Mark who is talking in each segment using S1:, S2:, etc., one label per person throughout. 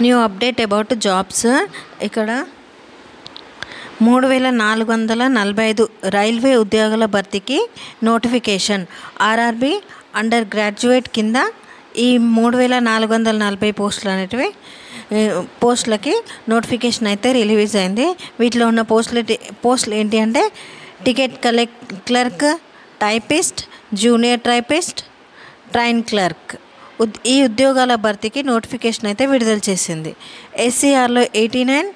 S1: New update about jobs. ఇక్కడ 3445 railway ఉద్యోగాల భర్తీకి నోటిఫికేషన్. ఆర్ఆర్బి అండర్ గ్రాడ్యుయేట్ కింద ఈ 3440 పోస్టులకి నోటిఫికేషన్ అయితే రిలీజ్ అయింది. వీటిలో ఉన్న పోస్టులు ఏంటి అంటే ticket clerk, typist, junior typist, train clerk. ఈ ఉద్యోగాల భర్తీకి నోటిఫికేషన్ అయితే విడుదల చేసింది. ఎస్సీఆర్లో 89,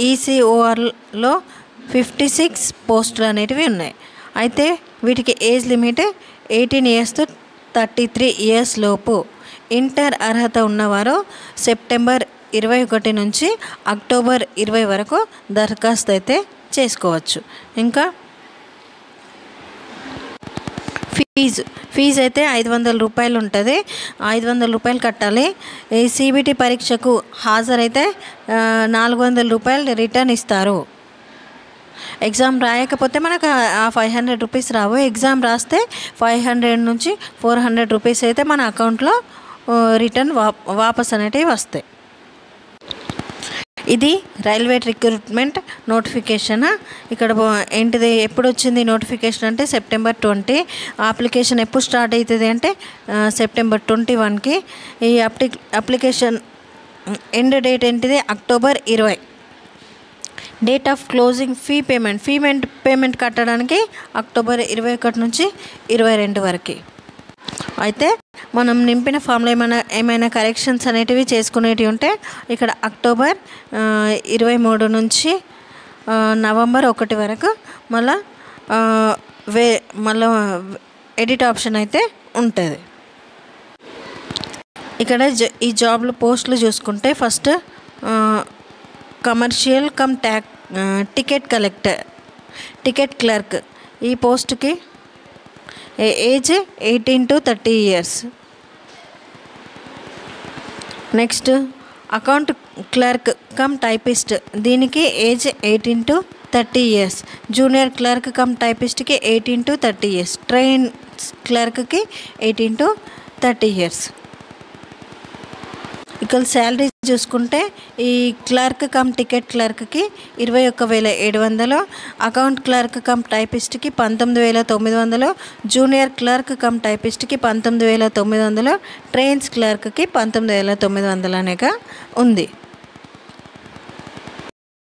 S1: ఈసీఓఆర్లో 56 పోస్టులు అనేటివి ఉన్నాయి. అయితే వీటికి age limit 18 years to 33 years లోపు. ఇంటర్ అర్హత ఉన్నవారు సెప్టెంబర్ 21 నుంచి అక్టోబర్ 20 వరకు దరఖాస్తు అయితే చేసుకోవచ్చు. ఇంకా ఫీజు అయితే 500 రూపాయలు ఉంటుంది. 500 రూపాయలు కట్టాలి. ఈ సిబిటి పరీక్షకు హాజరైతే 400 రూపాయలు రిటర్న్ ఇస్తారు. ఎగ్జామ్ రాయకపోతే మనకు ఆ 500 రూపీస్ రావు. ఎగ్జామ్ రాస్తే 500 నుంచి 400 రూపీస్ అయితే మన అకౌంట్లో రిటర్న్ వాపస్ అనేటివి వస్తాయి. ఇది రైల్వే రిక్రూట్మెంట్ నోటిఫికేషన్. ఇక్కడ ఏంటిది, ఎప్పుడు వచ్చింది నోటిఫికేషన్ అంటే సెప్టెంబర్ 20. అప్లికేషన్ ఎప్పుడు స్టార్ట్ అవుతుంది అంటే సెప్టెంబర్ 21కి. ఈ అప్లికేషన్ ఎండ్ డేట్ ఏంటిది October 20. Date of closing fee payment కట్టడానికి అక్టోబర్ 21 నుంచి 22 వరకు. అయితే మనం నింపిన ఫామ్లో ఏమైనా కరెక్షన్స్ అనేటివి చేసుకునేటివి ఉంటే ఇక్కడ అక్టోబర్ 23 నుంచి నవంబర్ 1 వరకు మళ్ళీ ఎడిట్ ఆప్షన్ అయితే ఉంటుంది. ఇక్కడ ఈ జాబ్లు పోస్టులు చూసుకుంటే first commercial cum ticket clerk. ఈ పోస్ట్కి age 18 to 30 years. Next account clerk cum typist. దీనికి age 18 to 30 years. Junior clerk cum టైపిస్ట్కి 18 to 30 years. ట్రైన్ క్లర్క్కి 18 to 30 years. ఇక్కడ శాలరీ చూసుకుంటే ఈ క్లర్క్ కమ్ టికెట్ క్లర్క్కి 21,700, అకౌంట్ క్లర్క్ కమ్ టైపిస్ట్కి 19,900, జూనియర్ క్లర్క్ కమ్ టైపిస్ట్కి 19,900, ట్రైన్స్ క్లర్క్కి 19,900 అనేగా ఉంది.